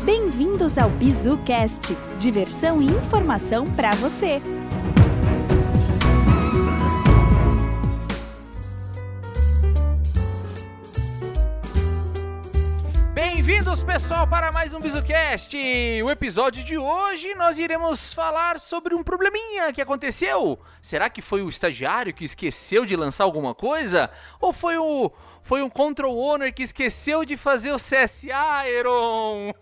Bem-vindos ao BizuCast, diversão e informação para você. Bem-vindos, pessoal, para mais um BizuCast. O episódio de hoje nós iremos falar sobre um probleminha que aconteceu. Será que foi o estagiário que esqueceu de lançar alguma coisa? Ou foi um control owner que esqueceu de fazer o CSA, Heron?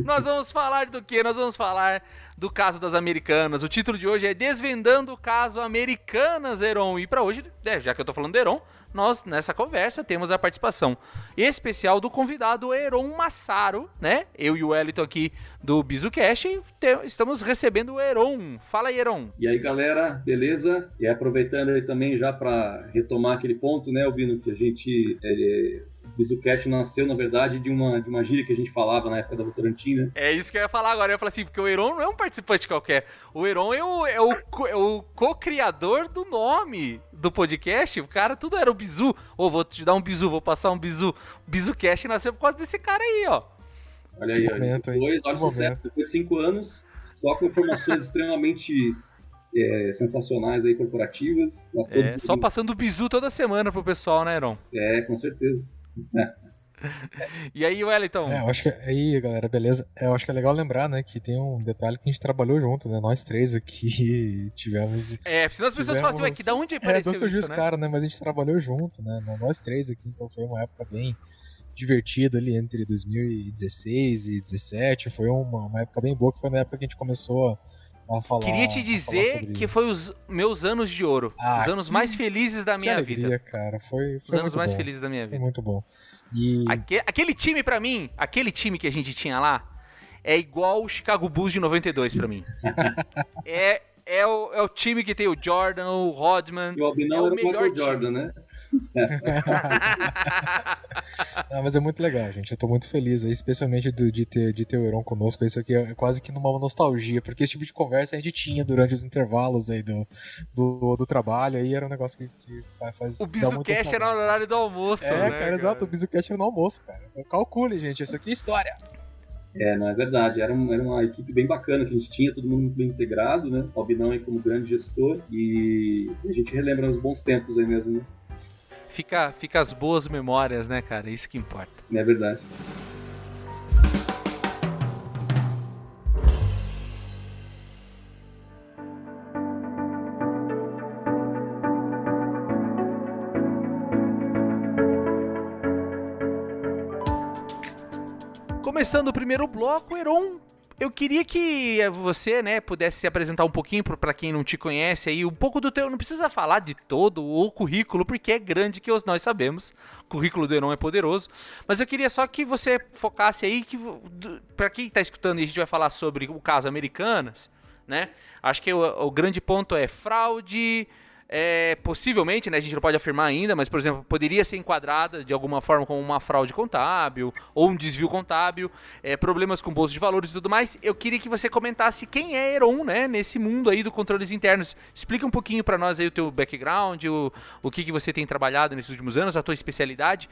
Nós vamos falar do quê? Nós vamos falar do caso das Americanas. O título de hoje é Desvendando o Caso Americanas, Heron. E para hoje, já que eu tô falando do Heron, nós, nessa conversa, temos a participação especial do convidado Heron Massaro, né? Eu e o Wellington aqui do BizuCast estamos recebendo o Heron. Fala aí, Heron. E aí, galera, beleza? E aproveitando aí também já para retomar aquele ponto, né, Albino, que a gente... O BizuCast nasceu, na verdade, de uma gíria que a gente falava na época da Votorantim, né? É isso que eu ia falar agora. Eu ia falar assim, porque o Heron não é um participante qualquer. O Heron é o co-criador do nome do podcast. O cara, tudo era o Bizu. Vou te dar um Bizu, vou passar um Bizu. O BizuCast nasceu por causa desse cara aí, ó. Olha aí, depois, olha o sucesso. Depois de 5 anos, só com informações extremamente sensacionais aí, corporativas. Só passando o Bizu toda semana pro pessoal, né, Heron? Com certeza. E aí, Wellington? Eu acho que aí, galera, beleza. Eu acho que é legal lembrar, né, que tem um detalhe que a gente trabalhou junto, né? Nós três aqui tivemos. Senão as pessoas falam assim, que da onde apareceu isso, surgiu os caras, né? Mas a gente trabalhou junto, né? Nós três aqui, então foi uma época bem divertida ali entre 2016 e 2017. Foi uma época bem boa, que foi na época que a gente começou a falar. Queria te dizer que foi os meus anos de ouro. Os anos mais felizes da minha vida. Cara. Foi os anos mais bom. Felizes da minha vida. Foi muito bom. E... Aquele time pra mim, aquele time que a gente tinha lá, é igual o Chicago Bulls de 92 pra mim. É o time que tem o Jordan, o Rodman. E o Albinão era o melhor time. Jordan, né? Mas é muito legal, gente. Eu tô muito feliz aí, especialmente de ter o Heron conosco. Isso aqui é quase que numa nostalgia, porque esse tipo de conversa a gente tinha durante os intervalos aí do trabalho. Aí era um negócio que faz. O BizuCast era no horário do almoço, né? Cara, exato. O BizuCast era no almoço, cara. Calcule, gente. Isso aqui é história. Não é verdade. Era uma equipe bem bacana que a gente tinha, todo mundo bem integrado, né? O Albinão aí como grande gestor. E a gente relembra os bons tempos aí mesmo, né? Fica as boas memórias, né, cara? Isso que importa. É verdade. Começando o primeiro bloco, Heron, eu queria que você, né, pudesse se apresentar um pouquinho para quem não te conhece aí, um pouco do teu, não precisa falar de todo o currículo, porque é grande, que nós sabemos, o currículo do Heron é poderoso, mas eu queria só que você focasse aí, para quem tá escutando, a gente vai falar sobre o caso Americanas, né, acho que o grande ponto é fraude, possivelmente, né, a gente não pode afirmar ainda, mas, por exemplo, poderia ser enquadrada de alguma forma como uma fraude contábil ou um desvio contábil, problemas com bolsa de valores e tudo mais. Eu queria que você comentasse quem é Heron, né, nesse mundo aí do controles internos. Explica um pouquinho para nós aí o teu background, o que você tem trabalhado nesses últimos anos, a tua especialidade,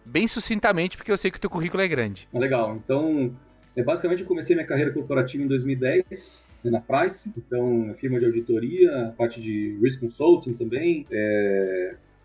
bem sucintamente, porque eu sei que o teu currículo é grande. Legal. Então, basicamente eu comecei minha carreira corporativa em 2010, na Price, então firma de auditoria, parte de Risk Consulting também,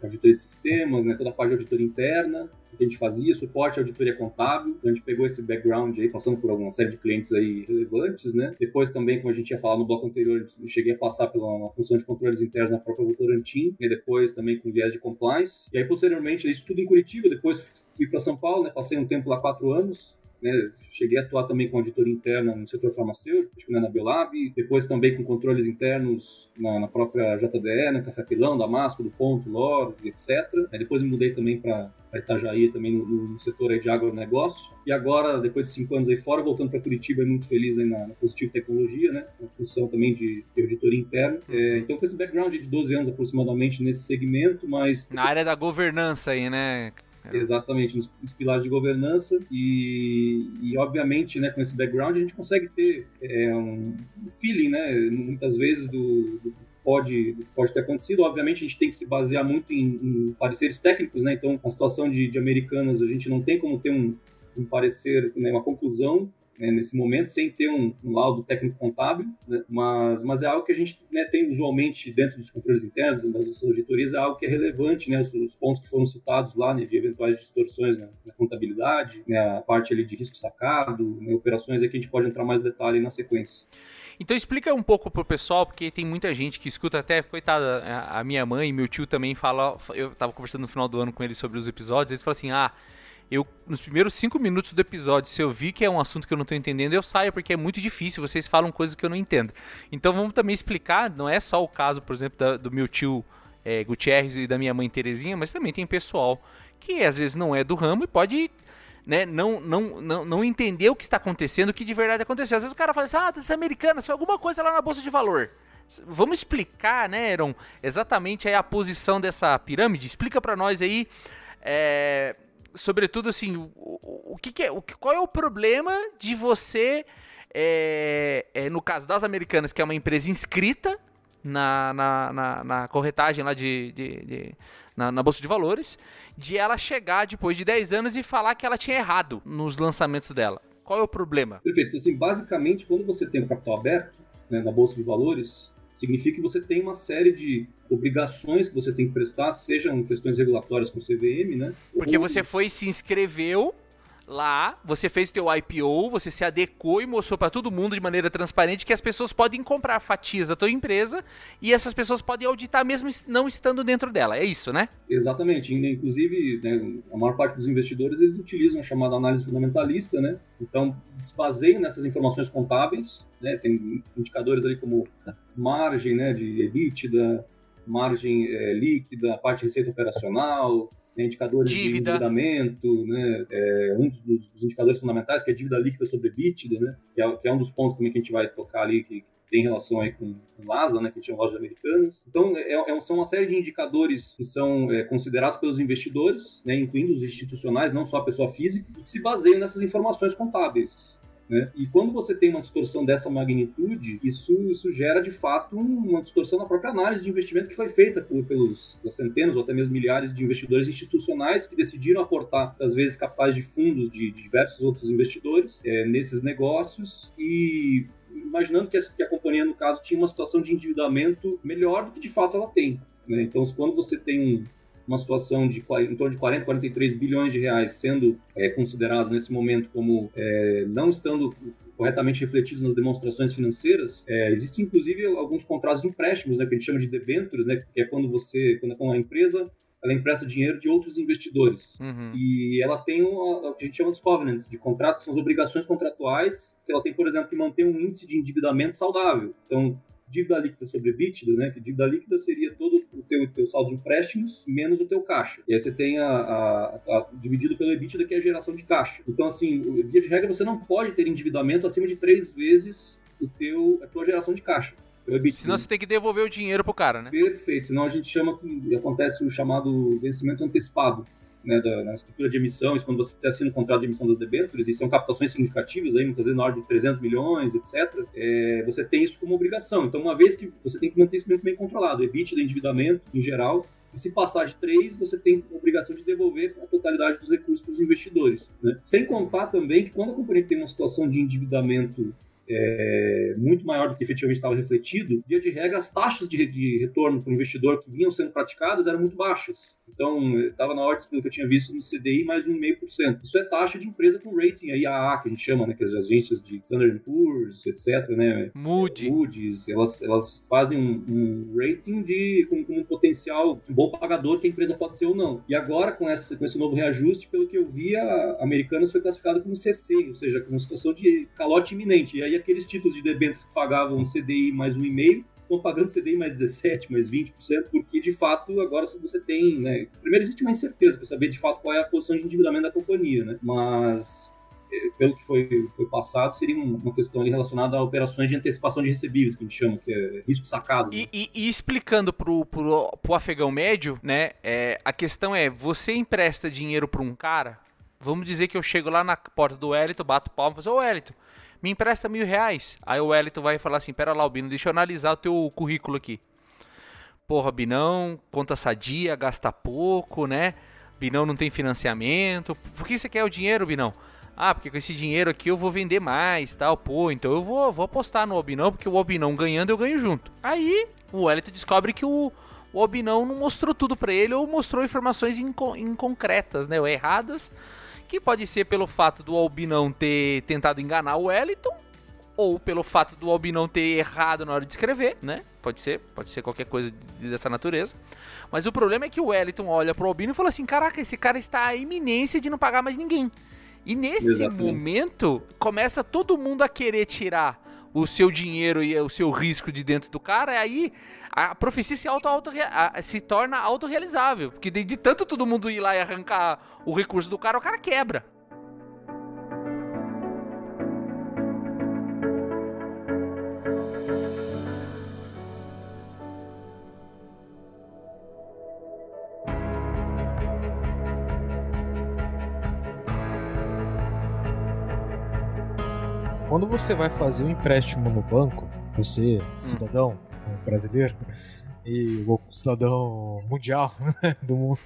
auditoria de sistemas, né, toda a parte de auditoria interna, que a gente fazia, suporte à auditoria contábil, então a gente pegou esse background aí, passando por alguma série de clientes aí relevantes, né, depois também, como a gente ia falar no bloco anterior, eu cheguei a passar pela uma função de controles internos na própria Votorantim, e depois também com viés de compliance, e aí posteriormente, isso tudo em Curitiba, depois fui para São Paulo, né, passei um tempo lá 4 anos, né, cheguei a atuar também com auditoria interna no setor farmacêutico, acho que na Belab, depois também com controles internos na própria JDE, na Café Pilão, Damasco, do Ponto, LOR, etc. Aí depois me mudei também para Itajaí, também no setor aí de agronegócio. E agora, depois de 5 anos aí fora, voltando para Curitiba, muito feliz aí na Positivo Tecnologia, né, na função também de auditoria interna. Então, com esse background de 12 anos aproximadamente nesse segmento, mas... Na área da governança aí, né? Exatamente, nos pilares de governança e obviamente, né, com esse background a gente consegue ter um feeling, né, muitas vezes pode ter acontecido. Obviamente, a gente tem que se basear muito em pareceres técnicos, né? Então, a situação de Americanas, a gente não tem como ter um parecer, né, uma conclusão, né, nesse momento, sem ter um laudo técnico-contábil, né? Mas é algo que a gente, né, tem usualmente dentro dos controles internos, das nossas auditorias, é algo que é relevante, né? Os pontos que foram citados lá, né, de eventuais distorções na contabilidade, né, a parte ali de risco sacado, né, operações aí que a gente pode entrar mais em detalhe na sequência. Então explica um pouco pro pessoal, porque tem muita gente que escuta, até, coitada, a minha mãe e meu tio também falam, eu tava conversando no final do ano com eles sobre os episódios, eles falam assim, eu, nos primeiros 5 minutos do episódio, se eu vi que é um assunto que eu não tô entendendo, eu saio, porque é muito difícil, vocês falam coisas que eu não entendo. Então vamos também explicar, não é só o caso, por exemplo, do meu tio Gutierrez e da minha mãe Terezinha, mas também tem pessoal que às vezes não é do ramo e pode, né, não entender o que está acontecendo, o que de verdade aconteceu. Às vezes o cara fala assim, das Americanas, foi alguma coisa lá na Bolsa de Valor. Vamos explicar, né, Heron, exatamente aí a posição dessa pirâmide? Explica para nós aí, sobretudo assim, qual é o problema de você, no caso das Americanas, que é uma empresa inscrita na corretagem lá na Bolsa de Valores, de ela chegar depois de 10 anos e falar que ela tinha errado nos lançamentos dela. Qual é o problema? Perfeito. Assim, basicamente, quando você tem o capital aberto, né, na Bolsa de Valores, significa que você tem uma série de obrigações que você tem que prestar, sejam questões regulatórias com o CVM, né? Porque você foi e se inscreveu lá, você fez o teu IPO, você se adequou e mostrou para todo mundo de maneira transparente que as pessoas podem comprar fatias da tua empresa e essas pessoas podem auditar mesmo não estando dentro dela. É isso, né? Exatamente. Inclusive, né, a maior parte dos investidores, eles utilizam a chamada análise fundamentalista, né? Então, se baseiam nessas informações contábeis, né? Tem indicadores ali como margem, né, de EBITDA, margem líquida, parte de receita operacional, indicadores de endividamento, né? Um dos indicadores fundamentais, que é a dívida líquida sobre EBITDA, né? Que é um dos pontos também que a gente vai tocar ali, que tem relação aí com LASA, né? Que tinha lojas americanas. Então, são uma série de indicadores que são considerados pelos investidores, né? Incluindo os institucionais, não só a pessoa física, e que se baseiam nessas informações contábeis. Né? E quando você tem uma distorção dessa magnitude, isso gera, de fato, uma distorção na própria análise de investimento que foi feita pelas centenas ou até mesmo milhares de investidores institucionais que decidiram aportar, às vezes, capitais de fundos de diversos outros investidores nesses negócios e imaginando que a companhia, no caso, tinha uma situação de endividamento melhor do que, de fato, ela tem. Né? Então, quando você tem uma situação de em torno de 40, 43 bilhões de reais sendo considerados nesse momento como não estando corretamente refletidos nas demonstrações financeiras, existem inclusive alguns contratos de empréstimos, né, que a gente chama de debêntures, né, que é quando a empresa ela empresta dinheiro de outros investidores. Uhum. E ela tem o que a gente chama de covenants de contrato, que são as obrigações contratuais, que ela tem, por exemplo, que manter um índice de endividamento saudável. Então, dívida líquida sobre EBITDA, né? Que dívida líquida seria todo o teu saldo de empréstimos menos o teu caixa. E aí você tem dividido pelo EBITDA, que é a geração de caixa. Então, assim, via de regra, você não pode ter endividamento acima de 3 vezes a tua geração de caixa. Senão você tem que devolver o dinheiro pro cara, né? Perfeito. Senão a gente chama que acontece o chamado vencimento antecipado. Né, na estrutura de emissões, quando você assina o contrato de emissão das debêntures, e são captações significativas, aí, muitas vezes na ordem de 300 milhões, etc., você tem isso como obrigação. Então, uma vez que você tem que manter isso muito bem controlado, EBITDA, endividamento, em geral, e se passar de 3, você tem a obrigação de devolver a totalidade dos recursos para os investidores. Né? Sem contar também que quando a companhia tem uma situação de endividamento muito maior do que efetivamente estava refletido, via de regra, as taxas de retorno para o investidor que vinham sendo praticadas eram muito baixas. Então, estava na ordem, pelo que eu tinha visto, no CDI mais 1,5%. Isso é taxa de empresa com rating, a IAA, que a gente chama, né, que as agências de Standard & Poor's, etc., né, Moody's, elas fazem um rating com um potencial bom pagador que a empresa pode ser ou não. E agora, com esse novo reajuste, pelo que eu vi, a Americanas foi classificada como CC, ou seja, com uma situação de calote iminente. E aí aqueles títulos de debêntures que pagavam CDI mais 1,5%, estão pagando CDI mais 17%, mais 20%, porque, de fato, agora se você tem, né, primeiro existe uma incerteza para saber, de fato, qual é a posição de endividamento da companhia, né, mas, pelo que foi passado, seria uma questão ali relacionada a operações de antecipação de recebíveis, que a gente chama, que é risco sacado. Né? E explicando pro afegão médio, né, a questão você empresta dinheiro para um cara, vamos dizer que eu chego lá na porta do Wellington, bato palma e falo, ô Wellington, me empresta R$1.000. Aí o Wellington vai falar assim, pera lá, Albino, deixa eu analisar o teu currículo aqui. Porra, Binão, conta sadia, gasta pouco, né? Binão não tem financiamento. Por que você quer o dinheiro, Binão? Ah, porque com esse dinheiro aqui eu vou vender mais, tal. Pô, então eu vou apostar no Albinão, porque o Albinão ganhando eu ganho junto. Aí o Wellington descobre que o Albinão não mostrou tudo pra ele, ou mostrou informações inconcretas, né? Ou erradas, que pode ser pelo fato do Albinão ter tentado enganar o Wellington, ou pelo fato do Albinão ter errado na hora de escrever, né? Pode ser qualquer coisa dessa natureza. Mas o problema é que o Wellington olha pro Albino e fala assim, caraca, esse cara está à iminência de não pagar mais ninguém. E nesse momento, começa todo mundo a querer tirar o seu dinheiro e o seu risco de dentro do cara, e aí a profecia se torna autorrealizável. Porque de tanto todo mundo ir lá e arrancar o recurso do cara, o cara quebra. Quando você vai fazer um empréstimo no banco, você, cidadão brasileiro, e o cidadão mundial do mundo,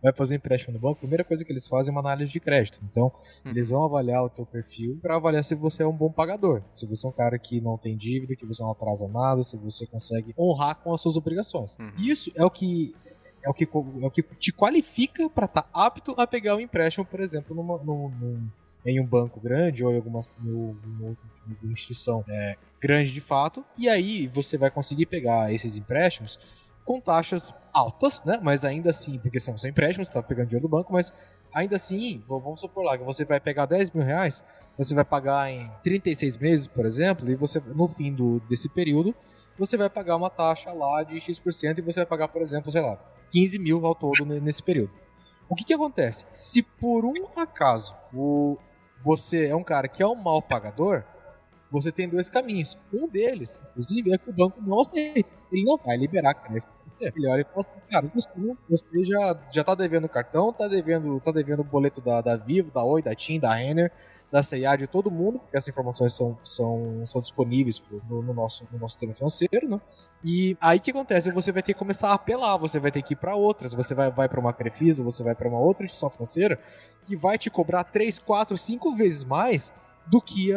vai fazer empréstimo no banco, a primeira coisa que eles fazem é uma análise de crédito. Então, eles vão avaliar o teu perfil para avaliar se você é um bom pagador, se você é um cara que não tem dívida, que você não atrasa nada, se você consegue honrar com as suas obrigações. Isso é o que te qualifica para estar apto a pegar um empréstimo, por exemplo, em um banco grande ou em alguma instituição grande de fato, e aí você vai conseguir pegar esses empréstimos com taxas altas, né? Mas ainda assim, porque são empréstimos, você está pegando dinheiro do banco, mas ainda assim, vamos supor lá que você vai pegar 10 mil reais, você vai pagar em 36 meses, por exemplo, e você, no fim desse período, você vai pagar uma taxa lá de X% e você vai pagar, por exemplo, sei lá, 15 mil ao todo nesse período. O que acontece? Se por um acaso você é um cara que é um mau pagador, você tem dois caminhos. Um deles, inclusive, é que o banco não aceita. Ele não vai liberar crédito pra você. Ele olha e fala assim, cara, você já tá devendo cartão, tá devendo o boleto da Vivo, da Oi, da TIM, da Renner, da C&A, de todo mundo, porque essas informações são disponíveis no nosso sistema financeiro, né? E aí o que acontece? Você vai ter que começar a apelar, você vai ter que ir para outras, você vai para uma Crefisa, você vai para uma outra instituição financeira que vai te cobrar 3, 4, 5 vezes mais do que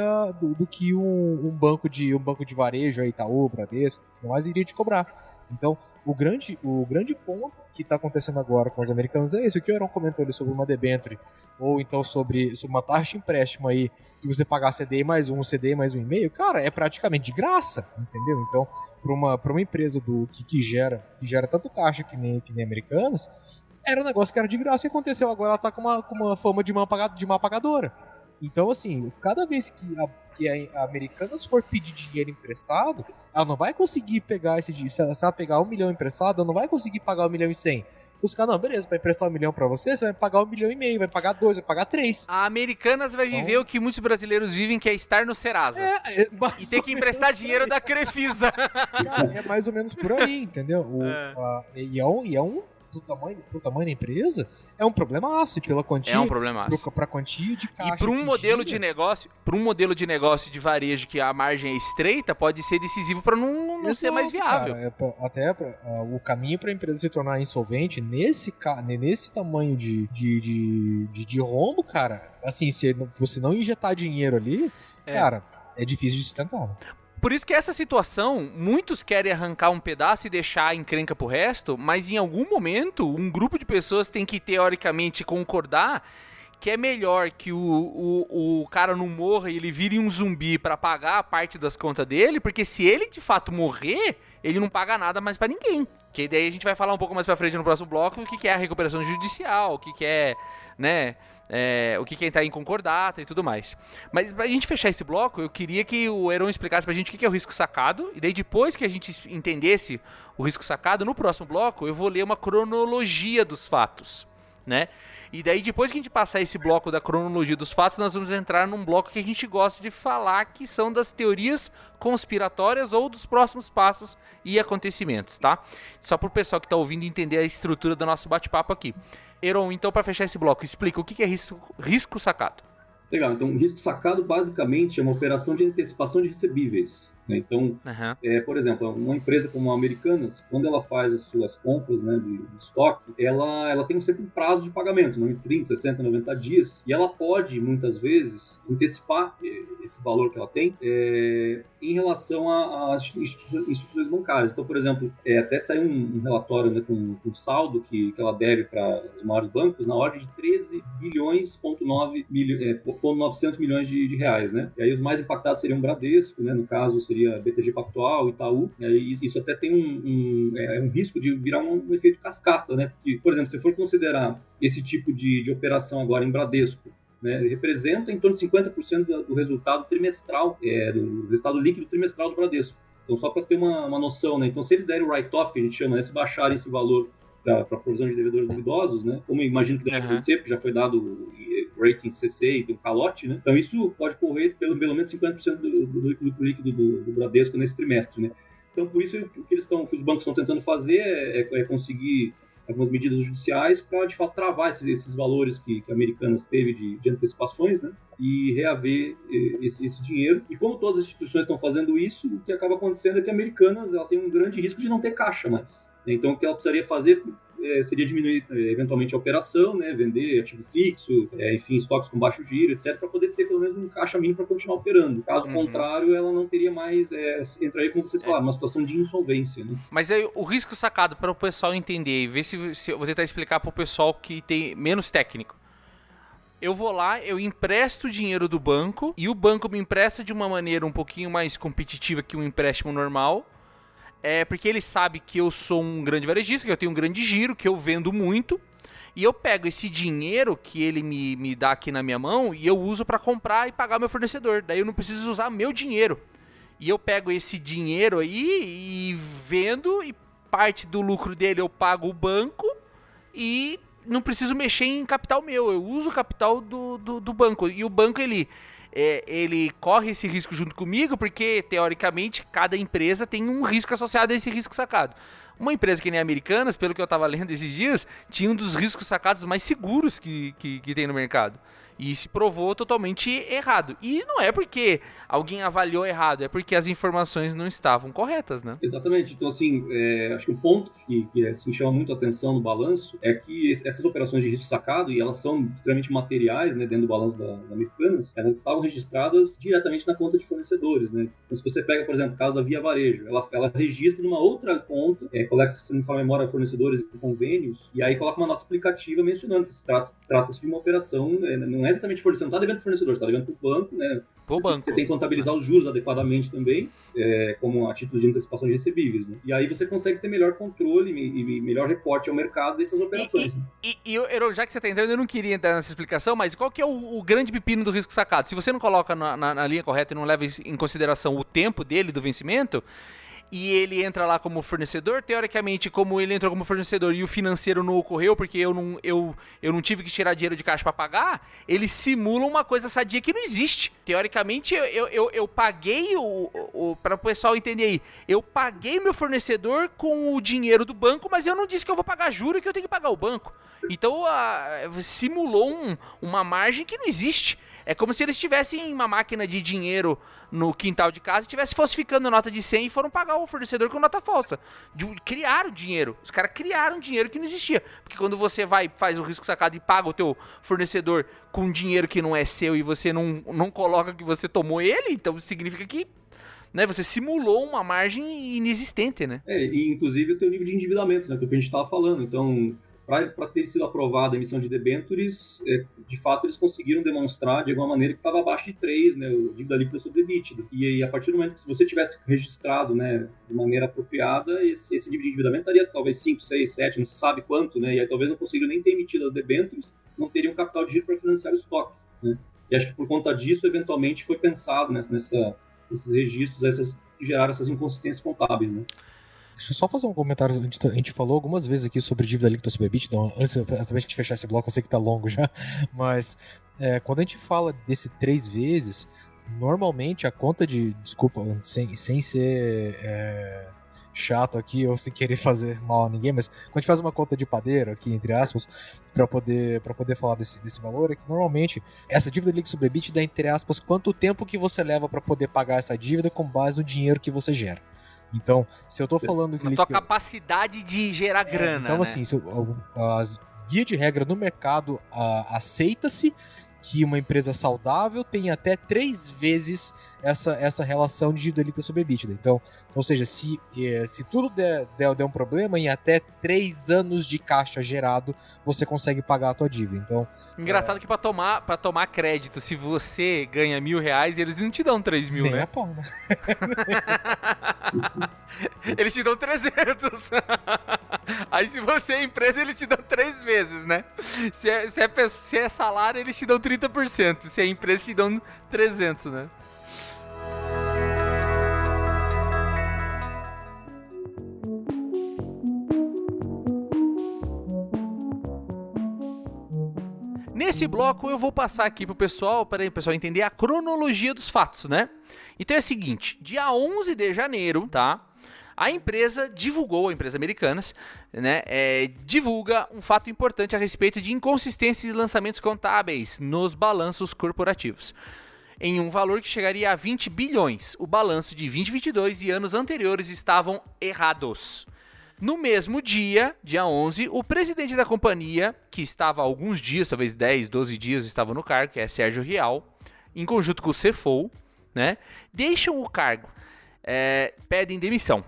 um banco de varejo, aí, Itaú, Bradesco, mais iria te cobrar. Então, o grande ponto que está acontecendo agora com os americanos é isso. O que o Aaron comentou ali sobre uma debenture, ou então sobre uma taxa de empréstimo aí, que você pagar CDI mais um, CDI mais 1,5, cara, é praticamente de graça, entendeu? Então, para uma empresa que gera tanto caixa que nem americanos, era um negócio que era de graça. O que aconteceu agora? Ela está com uma fama de má pagadora. Então, assim, cada vez que a Americanas for pedir dinheiro emprestado, ela não vai conseguir pegar esse dinheiro. Se ela pegar 1 milhão emprestado, ela não vai conseguir pagar 1,1 milhão. Os caras, não, beleza, vai emprestar 1 milhão pra você vai pagar 1,5 milhão, vai pagar 2, vai pagar 3. A Americanas vai viver o que muitos brasileiros vivem, que é estar no Serasa. E ter que emprestar dinheiro da Crefisa. Cara, é mais ou menos por aí, entendeu? E é um pro tamanho da empresa, é um problemaço. E pela quantia, pra quantia de caixa. E para um modelo de negócio, de varejo que a margem é estreita, pode ser decisivo para não ser mais viável. Cara, o caminho para a empresa se tornar insolvente nesse tamanho de rombo, cara, assim, se você não injetar dinheiro ali, cara, é difícil de sustentar. Por isso que essa situação, muitos querem arrancar um pedaço e deixar a encrenca pro resto, mas em algum momento, um grupo de pessoas tem que, teoricamente, concordar que é melhor que o cara não morra e ele vire um zumbi pra pagar a parte das contas dele, porque se ele, de fato, morrer, ele não paga nada mais pra ninguém. Que daí a gente vai falar um pouco mais pra frente no próximo bloco o que é a recuperação judicial, o que é, né... o que é entrar em concordata e tudo mais. Mas pra gente fechar esse bloco, eu queria que o Heron explicasse pra gente o que é o risco sacado, e daí depois que a gente entendesse o risco sacado, no próximo bloco eu vou ler uma cronologia dos fatos, né? E daí depois que a gente passar esse bloco da cronologia dos fatos, nós vamos entrar num bloco que a gente gosta de falar, que são das teorias conspiratórias ou dos próximos passos e acontecimentos, tá? Só pro pessoal que tá ouvindo entender a estrutura do nosso bate-papo aqui. Heron, então, para fechar esse bloco, explica o que é risco sacado. Legal, então risco sacado basicamente é uma operação de antecipação de recebíveis. né? Então, por exemplo, uma empresa como a Americanas, quando ela faz as suas compras, né, de estoque, ela tem sempre um prazo de pagamento, né, 30, 60, 90 dias, e ela pode, muitas vezes, antecipar esse valor que ela tem em relação às instituições bancárias. Então, por exemplo, até saiu um relatório, né, com saldo que ela deve para os maiores bancos na ordem de 13 bilhões, 900 milhões de reais, né? E aí os mais impactados seriam o Bradesco, né? No caso seria BTG Pactual, Itaú. E aí isso até tem um risco de virar um efeito cascata, né? Porque, por exemplo, se for considerar esse tipo de operação agora em Bradesco, né, representa em torno de 50% do resultado trimestral, do resultado líquido trimestral do Bradesco. Então, só para ter uma noção, né? Então, se eles derem o write-off, que a gente chama, né? Se baixarem esse valor para provisão de devedores duvidosos, né? Como eu imagino que deve acontecer, porque já foi dado rating CC e tem um calote, né? Então, isso pode correr pelo menos 50% do líquido do Bradesco nesse trimestre, né? Então, por isso, o que os bancos estão tentando fazer é conseguir algumas medidas judiciais para, de fato, travar esses valores que a Americanas teve de antecipações, né? E reaver esse dinheiro. E como todas as instituições estão fazendo isso, o que acaba acontecendo é que a Americanas ela tem um grande risco de não ter caixa mais. Então, o que ela precisaria fazer seria diminuir eventualmente a operação, né, vender ativo fixo, enfim, estoques com baixo giro, etc., para poder ter pelo menos um caixa mínimo para continuar operando. Caso contrário, ela não teria mais, entraria, como vocês falaram, uma situação de insolvência. Né? Mas aí o risco sacado para o pessoal entender, e ver se eu vou tentar explicar para o pessoal que tem menos técnico. Eu vou lá, eu empresto o dinheiro do banco e o banco me empresta de uma maneira um pouquinho mais competitiva que um empréstimo normal. Porque ele sabe que eu sou um grande varejista, que eu tenho um grande giro, que eu vendo muito. E eu pego esse dinheiro que ele me dá aqui na minha mão e eu uso para comprar e pagar meu fornecedor. Daí eu não preciso usar meu dinheiro. E eu pego esse dinheiro aí e vendo e parte do lucro dele eu pago o banco e não preciso mexer em capital meu. Eu uso o capital do banco. E o banco, ele corre esse risco junto comigo, porque, teoricamente, cada empresa tem um risco associado a esse risco sacado. Uma empresa que nem a Americanas, pelo que eu estava lendo esses dias, tinha um dos riscos sacados mais seguros que tem no mercado. E se provou totalmente errado. E não é porque alguém avaliou errado, é porque as informações não estavam corretas, né? Exatamente. Então, assim, acho que um ponto que assim, chama muito a atenção no balanço é que essas operações de risco sacado, e elas são extremamente materiais, né, dentro do balanço da Americanas, elas estavam registradas diretamente na conta de fornecedores, né? Então, se você pega, por exemplo, o caso da Via Varejo, ela registra numa outra conta, coloca, se não me fala a memória, fornecedores e convênios, e aí coloca uma nota explicativa mencionando que trata-se de uma operação, não é exatamente fornecedor, não está devendo para o fornecedor, está devendo para o banco, né? Pro banco. Você tem que contabilizar os juros adequadamente também, como a título de antecipação de recebíveis, né? E aí você consegue ter melhor controle e melhor reporte ao mercado dessas operações. Heron, já que você está entrando, eu não queria entrar nessa explicação, mas qual que é o grande pepino do risco sacado? Se você não coloca na linha correta e não leva em consideração o tempo dele, do vencimento, e ele entra lá como fornecedor, teoricamente, como ele entrou como fornecedor e o financeiro não ocorreu porque eu não tive que tirar dinheiro de caixa para pagar, ele simula uma coisa sadia que não existe. Teoricamente, eu paguei, para o pessoal entender aí, eu paguei meu fornecedor com o dinheiro do banco, mas eu não disse que eu vou pagar juro e que eu tenho que pagar o banco. Então, simulou uma margem que não existe. É como se eles tivessem uma máquina de dinheiro no quintal de casa e estivessem falsificando nota de 100 e foram pagar o fornecedor com nota falsa. Criaram dinheiro. Os caras criaram dinheiro que não existia. Porque quando você faz o risco sacado e paga o teu fornecedor com dinheiro que não é seu e você não coloca que você tomou ele, então significa que, né, você simulou uma margem inexistente, né? E inclusive o teu nível de endividamento, né, que é o que a gente estava falando. Então, para ter sido aprovada a emissão de debêntures, de fato eles conseguiram demonstrar de alguma maneira que estava abaixo de 3, né, o dívida líquida sobre EBITDA. E aí, a partir do momento que se você tivesse registrado, né, de maneira apropriada, esse nível de endividamento estaria talvez 5, 6, 7, não se sabe quanto, né, e aí talvez não conseguiram nem ter emitido as debêntures, não teriam capital de giro para financiar o estoque. Né. E acho que por conta disso, eventualmente, foi pensado, né, nesses registros, que geraram essas inconsistências contábeis. Né. Deixa eu só fazer um comentário. A gente falou algumas vezes aqui sobre dívida líquida sobre EBITDA. Então, antes de a gente fechar esse bloco, eu sei que tá longo já. Mas quando a gente fala desse 3 vezes, normalmente a conta de. Desculpa, sem ser chato aqui, ou sem querer fazer mal a ninguém, mas quando a gente faz uma conta de padeiro aqui, entre aspas, para poder falar desse valor, é que normalmente essa dívida líquida sobre EBITDA é, entre aspas, quanto tempo que você leva para poder pagar essa dívida com base no dinheiro que você gera. Então, se eu tô falando que... A tua capacidade de gerar grana, então, né? assim, as guia de regra no mercado, aceita-se que uma empresa saudável tem até 3 vezes essa relação de dívida líquida sobre EBITDA. Então, ou seja, se tudo der um problema, em até 3 anos de caixa gerado, você consegue pagar a tua dívida. Então, engraçado que pra tomar crédito, se você ganha R$1.000, eles não te dão 3.000, nem né? a pau, né? Eles te dão 300. Aí se você é empresa, eles te dão 3 vezes, né? Se é salário, eles te dão 30%. Se é empresa, te dão 300, né? Nesse bloco eu vou passar aqui pro pessoal, para o pessoal entender a cronologia dos fatos, né? Então é o seguinte, dia 11 de janeiro, tá? A empresa Americanas, né, divulga um fato importante a respeito de inconsistências e lançamentos contábeis nos balanços corporativos, em um valor que chegaria a 20 bilhões. O balanço de 2022 e anos anteriores estavam errados. No mesmo dia 11, o presidente da companhia, que estava há alguns dias, talvez 10, 12 dias, estava no cargo, que é Sérgio Rial, em conjunto com o CFO, né, deixam o cargo, pedem demissão.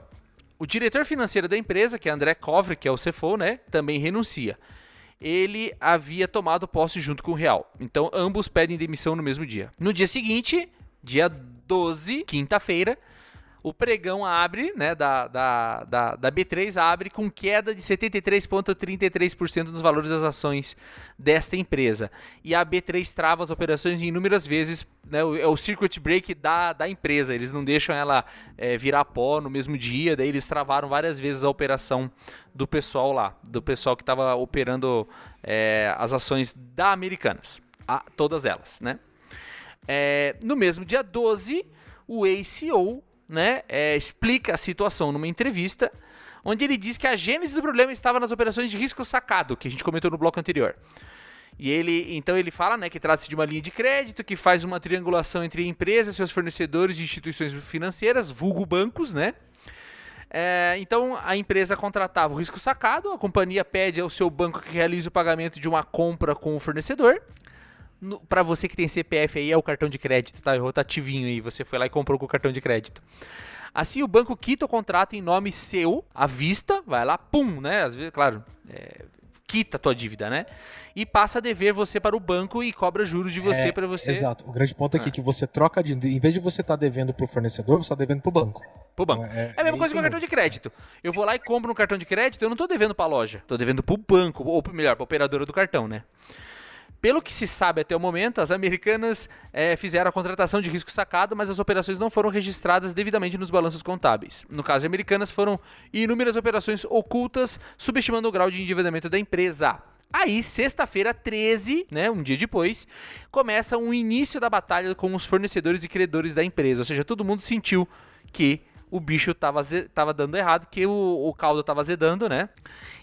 O diretor financeiro da empresa, que é André Kovre, que é o CFO, né, também renuncia. Ele havia tomado posse junto com o Real. Então, ambos pedem demissão no mesmo dia. No dia seguinte, dia 12, quinta-feira, o pregão abre, né, da B3 abre com queda de 73,33% nos valores das ações desta empresa. E a B3 trava as operações inúmeras vezes, né, é o circuit break da empresa. Eles não deixam ela virar pó no mesmo dia, daí eles travaram várias vezes a operação do pessoal lá, do pessoal que estava operando as ações da Americanas, todas elas, né? No mesmo dia 12, o ACO, né, explica a situação numa entrevista, onde ele diz que a gênese do problema estava nas operações de risco sacado, que a gente comentou no bloco anterior. E ele fala, né, que trata-se de uma linha de crédito que faz uma triangulação entre empresas, seus fornecedores e instituições financeiras, vulgo bancos, né? Então a empresa contratava o risco sacado, a companhia pede ao seu banco que realize o pagamento de uma compra com o fornecedor. Para você que tem CPF aí, é o cartão de crédito, tá? Rotativinho aí, você foi lá e comprou com o cartão de crédito. Assim, o banco quita o contrato em nome seu, à vista, vai lá, pum, né? Às vezes, claro, quita a tua dívida, né? E passa a dever você para o banco e cobra juros de você para você... Exato. O grande ponto aqui é que você troca em vez de você estar devendo pro fornecedor, você está devendo pro banco. Pro banco. É a mesma coisa que o cartão de crédito. Eu vou lá e compro um cartão de crédito, eu não tô devendo pra loja, tô devendo pro banco, ou melhor, pra operadora do cartão, né? Pelo que se sabe até o momento, as Americanas fizeram a contratação de risco sacado, mas as operações não foram registradas devidamente nos balanços contábeis. No caso de Americanas, foram inúmeras operações ocultas, subestimando o grau de endividamento da empresa. Aí, sexta-feira 13, né, um dia depois, começa o início da batalha com os fornecedores e credores da empresa. Ou seja, todo mundo sentiu que o bicho tava dando errado, que o caldo tava azedando, né?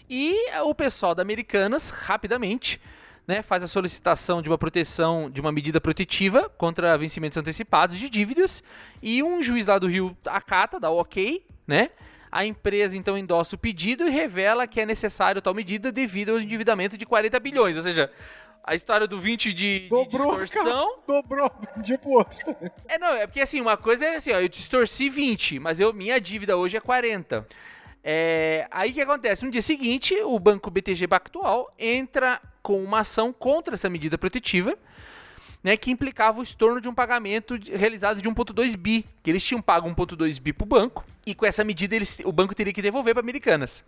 E o pessoal da Americanas, rapidamente, né, faz a solicitação de uma proteção, de uma medida protetiva contra vencimentos antecipados de dívidas, e um juiz lá do Rio acata, dá ok, né? A empresa então endossa o pedido e revela que é necessário tal medida devido ao endividamento de 40 bilhões, ou seja, a história do 20 de distorção... Cara, dobrou de um dia pro outro. É porque assim, uma coisa é assim, ó, eu distorci 20, mas minha dívida hoje é 40. Aí o que acontece? No dia seguinte, o banco BTG Pactual entra com uma ação contra essa medida protetiva, né, que implicava o estorno de um pagamento realizado de 1,2 bi, que eles tinham pago 1,2 bi para o banco, e com essa medida o banco teria que devolver para Americanas.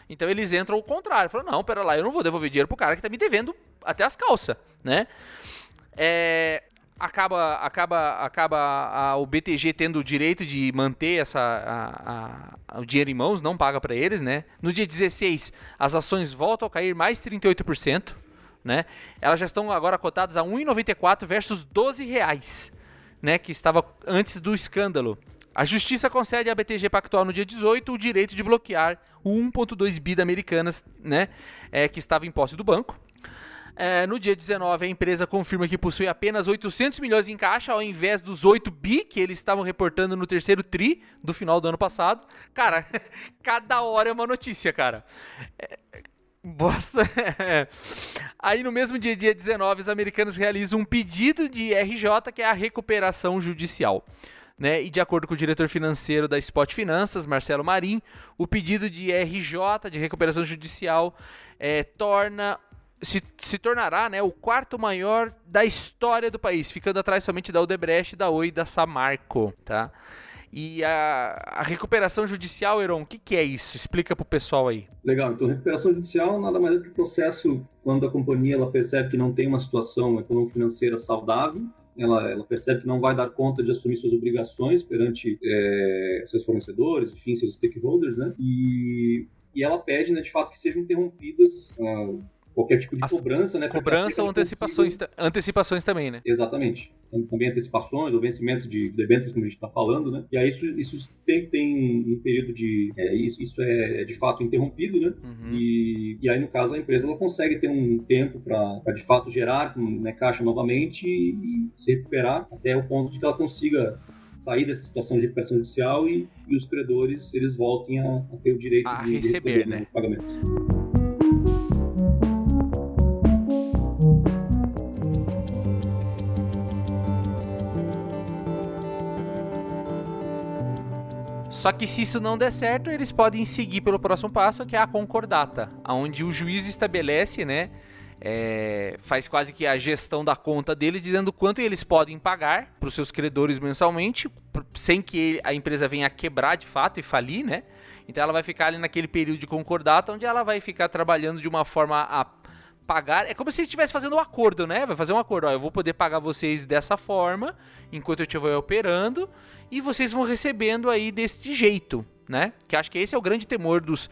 Então eles entram ao contrário, falam, não, pera lá, eu não vou devolver dinheiro pro cara que tá me devendo até as calças, né? Acaba o BTG tendo o direito de manter o dinheiro em mãos, não paga para eles, né? No dia 16, as ações voltam a cair mais 38%, né? Elas já estão agora cotadas a R$ 1,94 versus R$ 12, né? Que estava antes do escândalo. A justiça concede à BTG Pactual no dia 18 o direito de bloquear o 1,2 bi da Americanas, né, que estava em posse do banco. No dia 19, a empresa confirma que possui apenas 800 milhões em caixa, ao invés dos 8 bi que eles estavam reportando no terceiro tri do final do ano passado. Cara, cada hora é uma notícia, cara. Bosta. Aí no mesmo dia 19, as Americanas realizam um pedido de RJ, que é a recuperação judicial. Né? E de acordo com o diretor financeiro da Spot Finanças, Marcelo Marim, o pedido de RJ, de recuperação judicial, se tornará, né, o quarto maior da história do país, ficando atrás somente da Odebrecht, da Oi e da Samarco, tá? E a recuperação judicial, Heron, o que é isso? Explica pro pessoal aí. Legal, então recuperação judicial nada mais é que o processo quando a companhia ela percebe que não tem uma situação econômico-financeira saudável, ela percebe que não vai dar conta de assumir suas obrigações perante seus fornecedores, enfim, seus stakeholders, né? E ela pede, né, de fato, que sejam interrompidas qualquer tipo de cobrança, né? Cobrança ou antecipações também, né? Exatamente. Também antecipações ou vencimento de debêntures, como a gente está falando, né? E aí isso tem um período de... Isso é de fato interrompido, né? Uhum. E aí, no caso, a empresa ela consegue ter um tempo para de fato gerar, né, caixa novamente e se recuperar até o ponto de que ela consiga sair dessa situação de recuperação judicial e os credores eles voltem a ter o direito de receber, né, o pagamento. Só que se isso não der certo, eles podem seguir pelo próximo passo, que é a concordata, onde o juiz estabelece, né, faz quase que a gestão da conta deles, dizendo quanto eles podem pagar para os seus credores mensalmente, sem que a empresa venha a quebrar de fato e falir, né? Então ela vai ficar ali naquele período de concordata, onde ela vai ficar trabalhando de uma forma a pagar. É como se estivesse fazendo um acordo, né? Vai fazer um acordo. Ó, eu vou poder pagar vocês dessa forma, enquanto eu estiver operando, e vocês vão recebendo aí deste jeito, né? Que acho que esse é o grande temor dos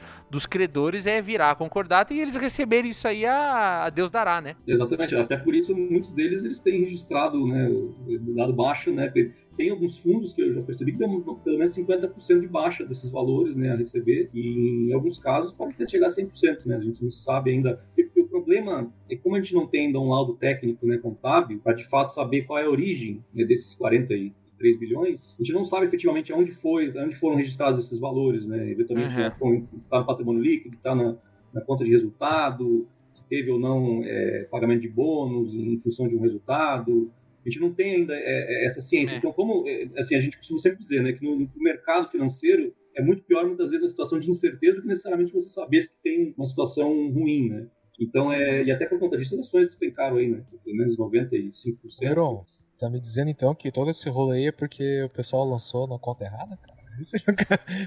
credores, é virar a concordata e eles receberem isso aí a Deus dará, né? Exatamente. Até por isso, muitos deles eles têm registrado, né, o dado baixo, né? Tem alguns fundos que eu já percebi que dão pelo menos 50% de baixa desses valores, né, a receber, e em alguns casos pode até chegar a 100%, né? A gente não sabe ainda. Porque o problema é como a gente não tem ainda um laudo técnico, né, contábil, para de fato saber qual é a origem, né, desses 43 bilhões, a gente não sabe efetivamente onde foram registrados esses valores, né? Eventualmente está no patrimônio líquido, está na conta de resultado, se teve ou não pagamento de bônus em função de um resultado. A gente não tem ainda essa ciência. Então, como assim, a gente costuma sempre dizer, né, que no mercado financeiro é muito pior, muitas vezes, a situação de incerteza do que necessariamente você saber que tem uma situação ruim, né? Então, e até por conta disso, as ações despencaram aí, né? Pelo menos 95%. Heron, você tá me dizendo então que todo esse rolê aí é porque o pessoal lançou na conta errada, cara? Você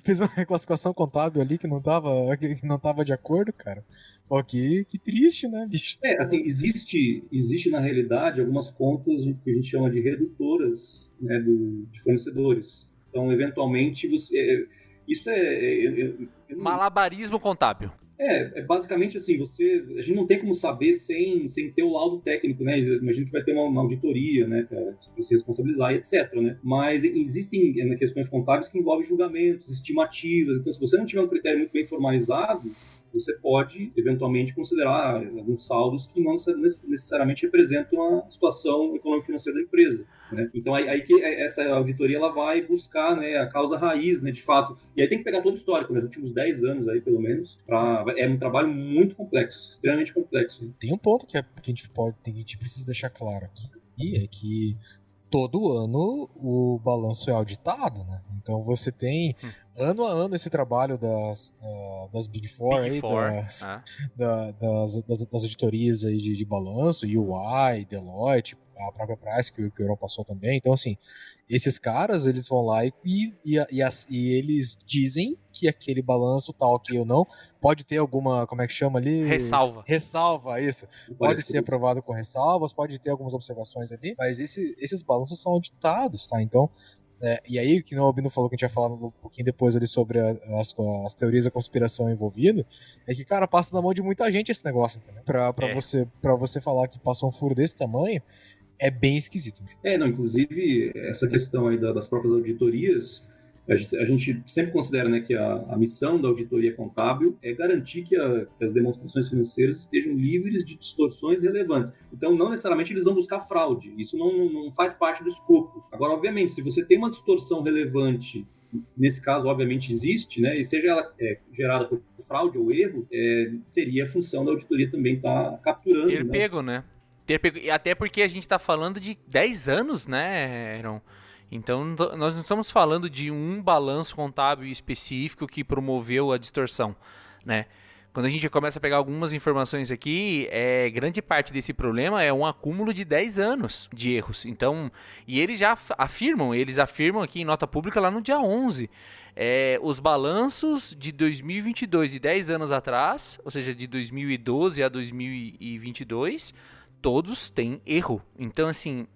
fez uma reclassificação contábil ali que não tava de acordo, cara? Pô, que triste, né, bicho? Assim, existe na realidade algumas contas que a gente chama de redutoras, né, de fornecedores. Então, eventualmente, isso malabarismo contábil. Basicamente assim, a gente não tem como saber sem ter o laudo técnico, né? Imagino que vai ter uma auditoria, né, para se responsabilizar e etc, né? Mas existem questões contábeis que envolvem julgamentos, estimativas. Então, se você não tiver um critério muito bem formalizado, você pode, eventualmente, considerar alguns saldos que não necessariamente representam a situação econômico-financeira da empresa, né? Então, aí que essa auditoria ela vai buscar, né, a causa raiz, né, de fato. E aí tem que pegar todo o histórico, né, nos últimos 10 anos, aí, pelo menos. É um trabalho muito complexo, extremamente complexo. Né? Tem um ponto que a gente precisa deixar claro aqui, e é que todo ano o balanço é auditado, né? Então você tem ano a ano esse trabalho das Big Four, das auditorias aí de balanço, UI, Deloitte, a própria Price que o Heron passou também. Então, assim, esses caras, eles vão lá e eles dizem que aquele balanço tá ok ou não. Pode ter alguma, como é que chama ali? Ressalva, isso. Pode ser aprovado com ressalvas, pode ter algumas observações ali, mas esses balanços são auditados, tá? Então, e aí, que o Albino falou, que a gente ia falar um pouquinho depois ali sobre as teorias da conspiração envolvida, é que, cara, passa na mão de muita gente esse negócio, entendeu? Pra você falar que passou um furo desse tamanho, é bem esquisito. Inclusive, essa questão aí das próprias auditorias, A gente sempre considera, né, que a missão da auditoria contábil é garantir que as demonstrações financeiras estejam livres de distorções relevantes. Então, não necessariamente eles vão buscar fraude. Isso não faz parte do escopo. Agora, obviamente, se você tem uma distorção relevante, nesse caso, obviamente, existe, né, e seja ela gerada por fraude ou erro, seria a função da auditoria também estar capturando. Ter pego, né? E até porque a gente está falando de 10 anos, né, Aaron? Então, nós não estamos falando de um balanço contábil específico que promoveu a distorção, né? Quando a gente começa a pegar algumas informações aqui, grande parte desse problema é um acúmulo de 10 anos de erros. Então, e eles já afirmam aqui em nota pública lá no dia 11, os balanços de 2022 e 10 anos atrás, ou seja, de 2012 a 2022, todos têm erro. Então, assim,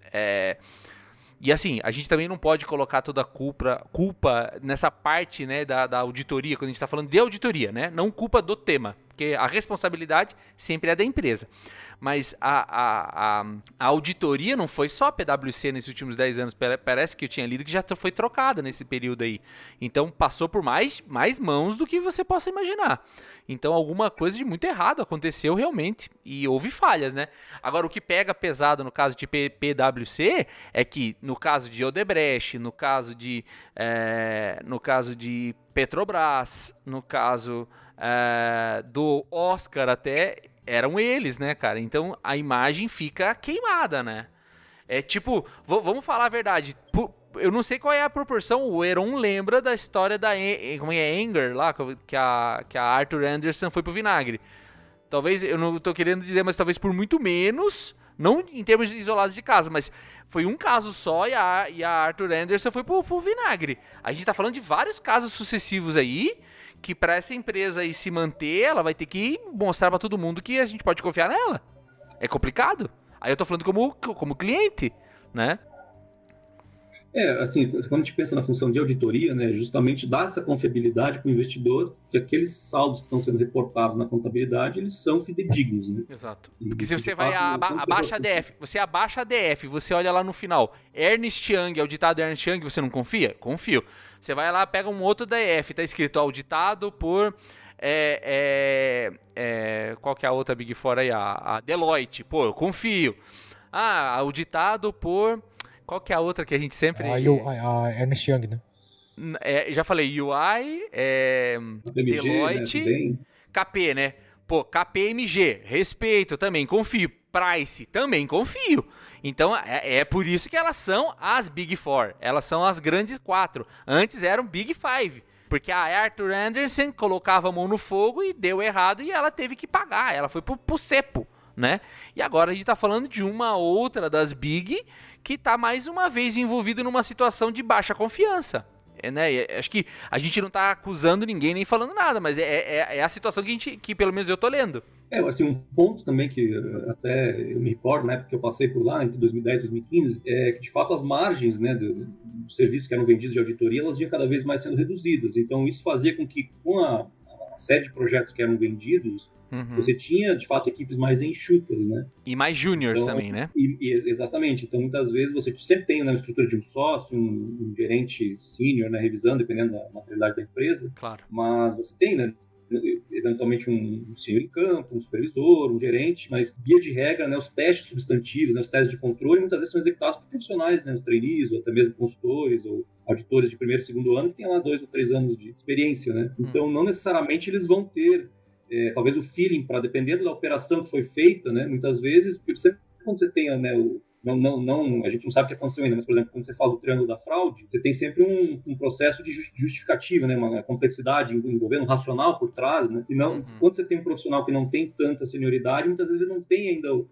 e assim, a gente também não pode colocar toda a culpa nessa parte, né, da auditoria, quando a gente está falando de auditoria, né? Não culpa do tema, porque a responsabilidade sempre é da empresa. Mas a auditoria não foi só a PwC nesses últimos 10 anos, parece que eu tinha lido que já foi trocada nesse período aí. Então passou por mais mãos do que você possa imaginar. Então alguma coisa de muito errado aconteceu realmente e houve falhas, né? Agora o que pega pesado no caso de PwC é que no caso de Odebrecht, no caso de Petrobras, no caso do Oscar até, eram eles, né, cara? Então a imagem fica queimada, né? É tipo, vamos falar a verdade, eu não sei qual é a proporção, o Heron lembra da história da Anger lá, que a Arthur Andersen foi pro vinagre. Talvez, eu não tô querendo dizer, mas talvez por muito menos, não em termos isolados de caso, mas foi um caso só e a Arthur Andersen foi pro vinagre. A gente tá falando de vários casos sucessivos aí, que para essa empresa aí se manter, ela vai ter que mostrar para todo mundo que a gente pode confiar nela. É complicado. Aí eu tô falando como cliente, né? Assim, quando a gente pensa na função de auditoria, né, justamente dá essa confiabilidade para o investidor que aqueles saldos que estão sendo reportados na contabilidade, eles são fidedignos, né? Exato. Porque se você vai abaixa a DF, você abaixa a DF, você olha lá no final, Ernst Young, auditado Ernst Young, você não confia? Confio. Você vai lá, pega um outro DF, tá escrito auditado por... qual que é a outra Big Four aí? A Deloitte. Pô, eu confio. Auditado por... Qual que é a outra que a gente sempre... A Ernst Young, né? Já falei, UI, Deloitte, né, KP, né? Pô, KPMG, respeito também, confio. Price, também confio. Então, é por isso que elas são as Big Four. Elas são as grandes 4. Antes eram Big Five. Porque a Arthur Andersen colocava a mão no fogo e deu errado e ela teve que pagar. Ela foi pro cepo, né? E agora a gente tá falando de uma outra das Big que tá mais uma vez envolvida numa situação de baixa confiança. Né? Acho que a gente não tá acusando ninguém nem falando nada, mas é a situação que pelo menos eu tô lendo. Assim, um ponto também que até eu me recordo, né, porque eu passei por lá entre 2010 e 2015, é que de fato as margens, né, do serviço que eram vendidos de auditoria, elas vinham cada vez mais sendo reduzidas. Então isso fazia com que, com a série de projetos que eram vendidos, você tinha de fato equipes mais enxutas, né? E mais juniors também, né? Exatamente. Então muitas vezes você sempre tem, né, uma estrutura de um sócio, um gerente senior, né, revisando, dependendo da maturidade da empresa. Claro. Mas você tem, né, eventualmente um senior em campo, um supervisor, um gerente, mas via de regra, né, os testes substantivos, né, os testes de controle, muitas vezes são executados por profissionais, né, os trainees, ou até mesmo consultores, ou auditores de primeiro e segundo ano, que têm lá 2 ou 3 anos de experiência, né? Então, não necessariamente eles vão ter, talvez o feeling, para dependendo da operação que foi feita, né, muitas vezes, sempre quando você tem, né, a gente não sabe o que aconteceu ainda, mas, por exemplo, quando você fala do triângulo da fraude, você tem sempre um processo de justificativa, né? Uma complexidade envolvendo um racional por trás, né? E não, quando você tem um profissional que não tem tanta senioridade, muitas vezes ele não tem ainda o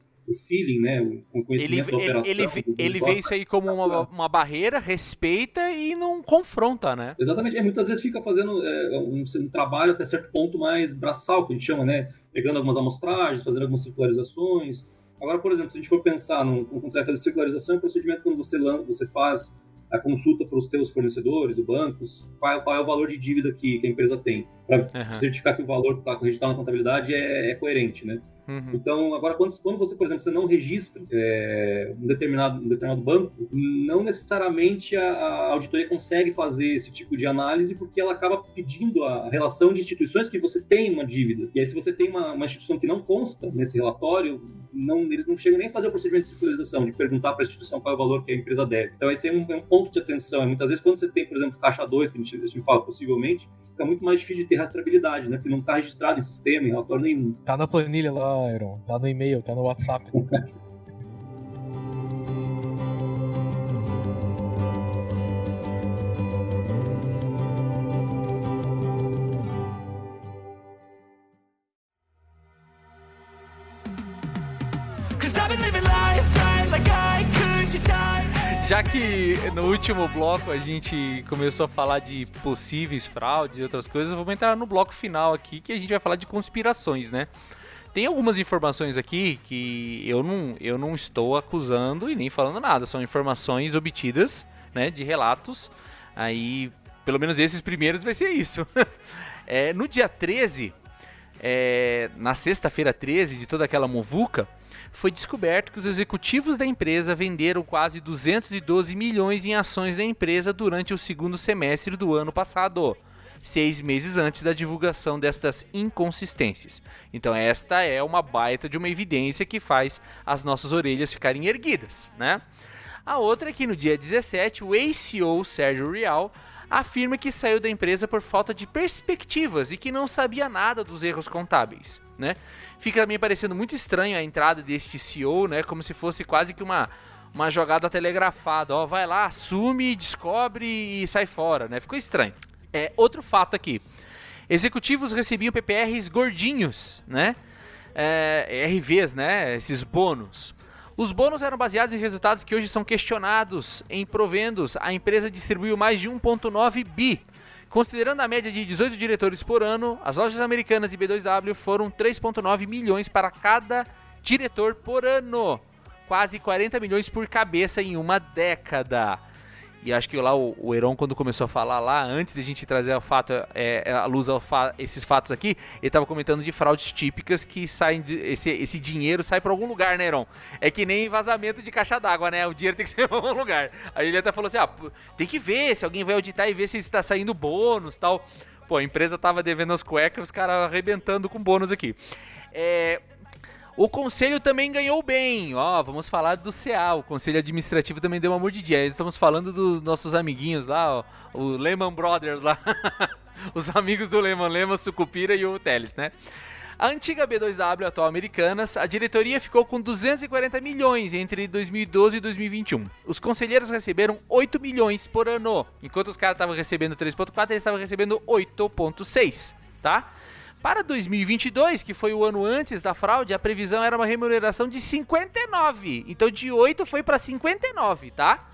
feeling, né? O conhecimento da operação. Ele vê isso aí como uma barreira, respeita e não confronta, né? Exatamente. Muitas vezes fica fazendo um trabalho até certo ponto mais braçal, que a gente chama, né? Pegando algumas amostragens, fazendo algumas circularizações. Agora, por exemplo, se a gente for pensar quando você vai fazer circularização, é um procedimento quando você faz a consulta para os teus fornecedores, os bancos, qual é o valor de dívida que a empresa tem. para certificar que o valor que está registrado na contabilidade é coerente, né? Então, agora, quando você, por exemplo, você não registra um determinado banco, não necessariamente a auditoria consegue fazer esse tipo de análise, porque ela acaba pedindo a relação de instituições que você tem uma dívida. E aí, se você tem uma instituição que não consta nesse relatório, eles não chegam nem a fazer o procedimento de circularização, de perguntar para a instituição qual é o valor que a empresa deve. Então, esse é um ponto de atenção. E muitas vezes, quando você tem, por exemplo, caixa 2, que a gente fala possivelmente, fica muito mais difícil de ter rastreabilidade, né? Porque não está registrado em sistema, em relatório nenhum. Tá na planilha lá, Aaron. Tá no e-mail, tá no WhatsApp. Já que no último bloco a gente começou a falar de possíveis fraudes e outras coisas, vamos entrar no bloco final aqui, que a gente vai falar de conspirações, né? Tem algumas informações aqui que eu não estou acusando e nem falando nada, são informações obtidas, né, de relatos, aí pelo menos esses primeiros vai ser isso. No dia 13, na sexta-feira 13 de toda aquela muvuca, foi descoberto que os executivos da empresa venderam quase 212 milhões em ações da empresa durante o segundo semestre do ano passado, 6 meses antes da divulgação destas inconsistências. Então esta é uma baita de uma evidência que faz as nossas orelhas ficarem erguidas, né? A outra é que no dia 17, o ex-CEO Sérgio Rial afirma que saiu da empresa por falta de perspectivas e que não sabia nada dos erros contábeis, né? Fica também parecendo muito estranho a entrada deste CEO, né? Como se fosse quase que uma jogada telegrafada, ó, vai lá, assume, descobre e sai fora, né? Ficou estranho. Outro fato aqui, executivos recebiam PPRs gordinhos, né? RVs, né? Esses bônus. Os bônus eram baseados em resultados que hoje são questionados em provendos. A empresa distribuiu mais de 1,9 bi. Considerando a média de 18 diretores por ano, as lojas americanas e B2W foram 3,9 milhões para cada diretor por ano. Quase 40 milhões por cabeça em uma década. E acho que lá o Heron, quando começou a falar lá, antes de a gente trazer o fato, a luz esses fatos aqui, ele estava comentando de fraudes típicas que saem, esse dinheiro sai para algum lugar, né, Heron? É que nem vazamento de caixa d'água, né? O dinheiro tem que ser para algum lugar. Aí ele até falou assim, tem que ver se alguém vai auditar e ver se está saindo bônus e tal. Pô, a empresa tava devendo as cuecas, os caras arrebentando com bônus aqui. O conselho também ganhou bem, vamos falar do CA, o conselho administrativo também deu uma mordidinha. Estamos falando dos nossos amiguinhos lá, o Lehman Brothers lá, os amigos do Lehman, Sucupira e o Teles, né? A antiga B2W, atual Americanas, a diretoria ficou com 240 milhões entre 2012 e 2021. Os conselheiros receberam 8 milhões por ano, enquanto os caras estavam recebendo 3,4, eles estavam recebendo 8,6, tá? Para 2022, que foi o ano antes da fraude, a previsão era uma remuneração de 59. Então de 8 foi para 59, tá?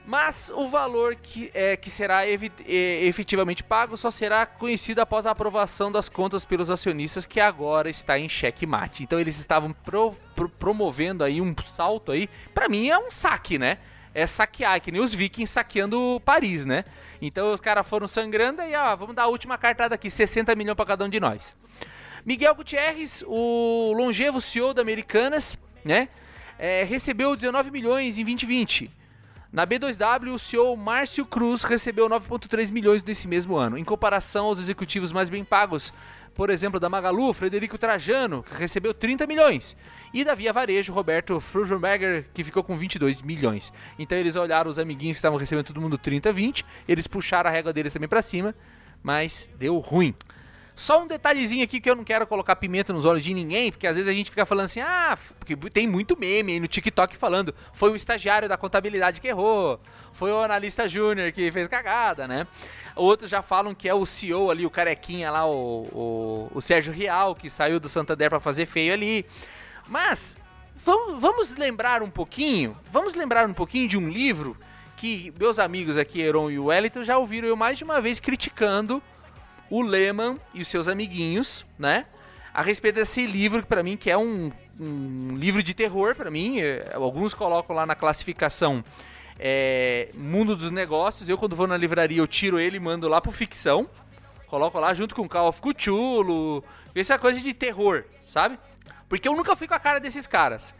Mas o valor que será efetivamente pago só será conhecido após a aprovação das contas pelos acionistas, que agora está em xeque-mate. Então eles estavam promovendo aí um salto aí. Para mim é um saque, né? É saquear, que nem os vikings saqueando Paris, né? Então os caras foram sangrando e vamos dar a última cartada aqui, 60 milhões para cada um de nós. Miguel Gutierrez, o longevo CEO da Americanas, né? Recebeu 19 milhões em 2020. Na B2W, o CEO Márcio Cruz recebeu 9,3 milhões nesse mesmo ano. Em comparação aos executivos mais bem pagos, por exemplo, da Magalu, Frederico Trajano, que recebeu 30 milhões. E da Via Varejo, Roberto Frugenberger, que ficou com 22 milhões. Então eles olharam os amiguinhos que estavam recebendo todo mundo 30, 20. Eles puxaram a régua deles também pra cima, mas deu ruim. Só um detalhezinho aqui que eu não quero colocar pimenta nos olhos de ninguém, porque às vezes a gente fica falando assim, porque tem muito meme aí no TikTok falando, foi o estagiário da contabilidade que errou, foi o analista júnior que fez cagada, né? Outros já falam que é o CEO ali, o carequinha lá, o Sérgio Rial, que saiu do Santander pra fazer feio ali. Mas, vamos lembrar um pouquinho de um livro que meus amigos aqui, Heron e o Wellington, já ouviram eu mais de uma vez criticando o Lehman e os seus amiguinhos, né? A respeito desse livro, que pra mim que é um livro de terror, pra mim. Alguns colocam lá na classificação Mundo dos Negócios. Eu, quando vou na livraria, eu tiro ele e mando lá pro ficção, Coloco lá junto com Call of Cthulhu, essa coisa de terror, sabe? Porque eu nunca fui com a cara desses caras.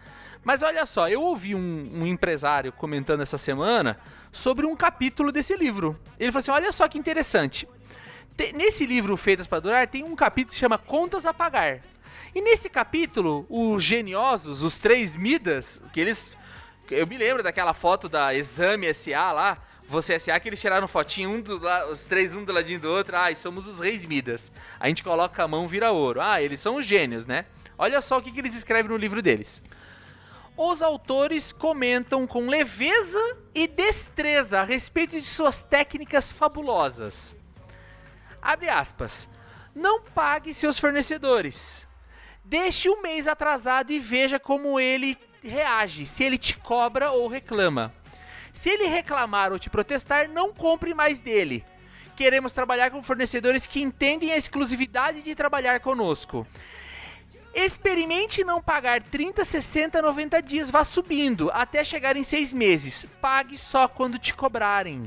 Mas olha só, eu ouvi um empresário comentando essa semana sobre um capítulo desse livro. Ele falou assim, olha só que interessante. Nesse livro Feitas para Durar, tem um capítulo que chama Contas a Pagar. E nesse capítulo, os geniosos, os 3 Midas, que eles... Eu me lembro daquela foto da Exame S.A. lá, Você S.A., que eles tiraram fotinho, os 3 um do ladinho do outro. E somos os reis Midas. A gente coloca a mão, vira ouro. Eles são os gênios, né? Olha só o que eles escrevem no livro deles. Os autores comentam com leveza e destreza a respeito de suas técnicas fabulosas. Abre aspas. Não pague seus fornecedores. Deixe o mês atrasado e veja como ele reage, se ele te cobra ou reclama. Se ele reclamar ou te protestar, não compre mais dele. Queremos trabalhar com fornecedores que entendem a exclusividade de trabalhar conosco. Experimente não pagar 30, 60, 90 dias, vá subindo, até chegar em 6 meses. Pague só quando te cobrarem.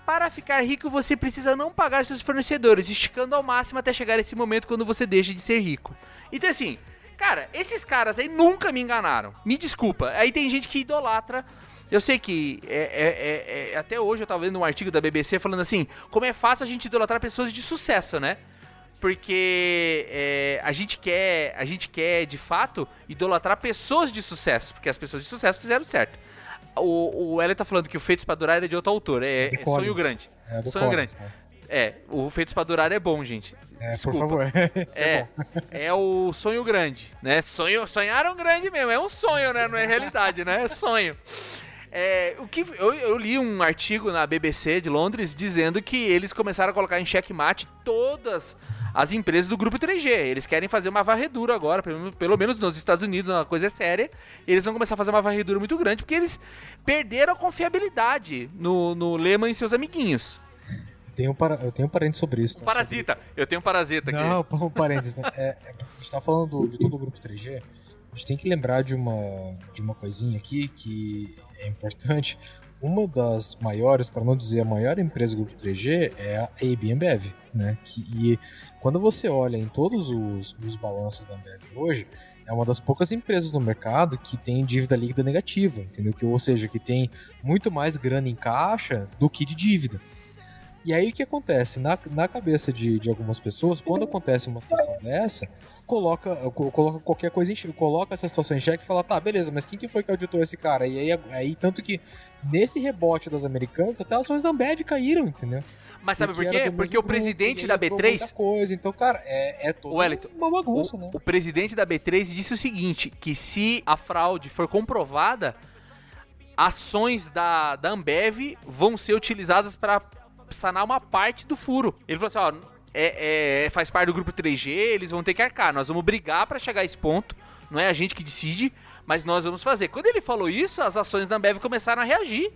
Para ficar rico, você precisa não pagar seus fornecedores, esticando ao máximo até chegar esse momento quando você deixa de ser rico. Então assim, cara, esses caras aí nunca me enganaram. Me desculpa, aí tem gente que idolatra. Eu sei que até hoje eu tava lendo um artigo da BBC falando assim, como é fácil a gente idolatrar pessoas de sucesso, né? Porque a gente quer, de fato, idolatrar pessoas de sucesso. Porque as pessoas de sucesso fizeram certo. O Hélio tá falando que o Feitos pra Durar é de outro autor. É Sonho Grande. É do Sonho Collins, Grande. Tá? O Feitos pra Durar é bom, gente. Desculpa. Por favor. É o Sonho Grande, né? Sonharam grande mesmo. É um sonho, né? Não é realidade, né? É sonho. Eu li um artigo na BBC de Londres dizendo que eles começaram a colocar em xeque-mate todas as empresas do grupo 3G. Eles querem fazer uma varredura agora, pelo menos nos Estados Unidos, uma coisa séria. Eles vão começar a fazer uma varredura muito grande, porque eles perderam a confiabilidade no Lehman e seus amiguinhos. Eu tenho um parênteses sobre isso. Parasita. Eu tenho um parasita aqui. Não, um parênteses. Né? A gente tá falando de todo o grupo 3G. A gente tem que lembrar de uma coisinha aqui que é importante. Uma das maiores, para não dizer a maior empresa do grupo 3G é a AB InBev, né? E quando você olha em todos os balanços da Ambev hoje, é uma das poucas empresas no mercado que tem dívida líquida negativa, entendeu? Ou seja, que tem muito mais grana em caixa do que de dívida. E aí o que acontece? Na cabeça de algumas pessoas, quando acontece uma situação dessa, coloca qualquer coisa coloca essa situação em xeque e fala, tá, beleza, mas quem que foi que auditou esse cara? E aí tanto que nesse rebote das americanas, até as ações da Ambev caíram, entendeu? Mas sabe por quê? Porque o presidente da B3... Coisa. Então, cara, é toda uma bagunça, né? O presidente da B3 disse o seguinte, que se a fraude for comprovada, ações da Ambev vão ser utilizadas para sanar uma parte do furo. Ele falou assim, faz parte do grupo 3G, eles vão ter que arcar, nós vamos brigar para chegar a esse ponto, não é a gente que decide, mas nós vamos fazer. Quando ele falou isso, as ações da Ambev começaram a reagir.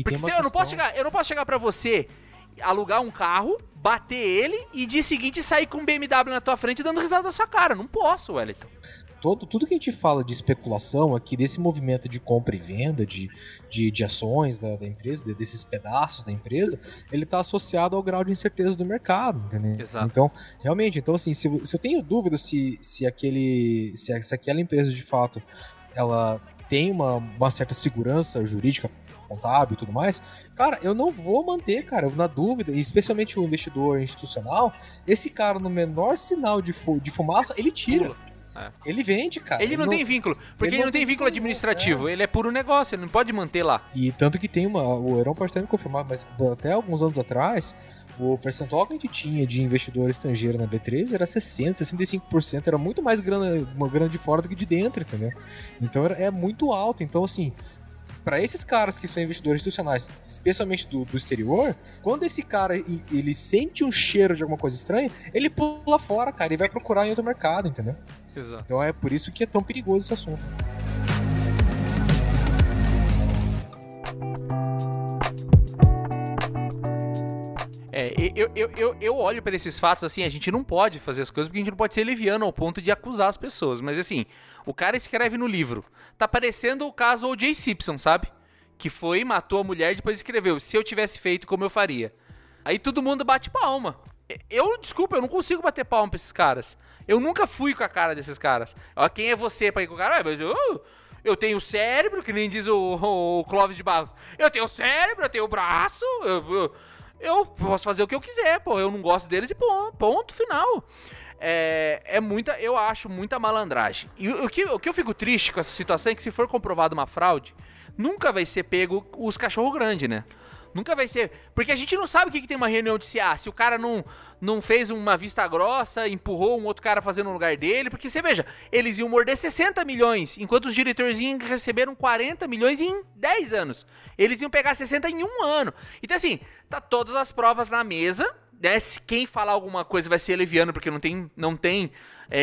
Porque eu não posso chegar pra você, alugar um carro, bater ele e dia seguinte sair com um BMW na tua frente dando risada na sua cara. Não posso, Wellington. Tudo que a gente fala de especulação aqui, desse movimento de compra e venda de ações da empresa, desses pedaços da empresa, ele está associado ao grau de incerteza do mercado, entendeu? Exato. Então, realmente, assim, se eu tenho dúvida se aquela empresa de fato ela tem uma certa segurança jurídica, contábil e tudo mais, cara, eu não vou manter, cara, na dúvida, e especialmente o investidor institucional, esse cara no menor sinal de fumaça, ele tira. Ele vende, cara. Ele não tem vínculo, porque ele não tem vínculo administrativo, ele é puro negócio, ele não pode manter lá. E tanto que tem o Heron pode até me confirmar, mas até alguns anos atrás, o percentual que a gente tinha de investidor estrangeiro na B3 era 60%, 65%, era muito mais uma grana de fora do que de dentro, entendeu? Então é muito alto, então assim, para esses caras que são investidores institucionais, especialmente do exterior, quando esse cara ele sente um cheiro de alguma coisa estranha, ele pula fora, cara, e vai procurar em outro mercado, entendeu? Exato. Então é por isso que é tão perigoso esse assunto. Eu olho para esses fatos assim, a gente não pode fazer as coisas porque a gente não pode ser leviano ao ponto de acusar as pessoas, mas assim, o cara escreve no livro, tá parecendo o caso O.J. Simpson, sabe? Que matou a mulher e depois escreveu, se eu tivesse feito como eu faria. Aí todo mundo bate palma. Desculpa, eu não consigo bater palma pra esses caras. Eu nunca fui com a cara desses caras. Ó, quem é você pra ir com o cara? Mas eu tenho cérebro, que nem diz o Clóvis de Barros. Eu tenho cérebro, eu tenho braço, eu posso fazer o que eu quiser, pô. Eu não gosto deles e ponto final. Eu acho muita malandragem. E o que eu fico triste com essa situação é que se for comprovado uma fraude, nunca vai ser pego os cachorro grande, né? Nunca vai ser. Porque a gente não sabe o que tem uma reunião de CA. Se o cara não fez uma vista grossa, empurrou um outro cara fazendo no lugar dele. Porque você veja, eles iam morder 60 milhões, enquanto os diretorzinhos receberam 40 milhões em 10 anos. Eles iam pegar 60 em um ano. Então, assim, tá todas as provas na mesa. Né? Se quem falar alguma coisa vai ser leviano, porque não tem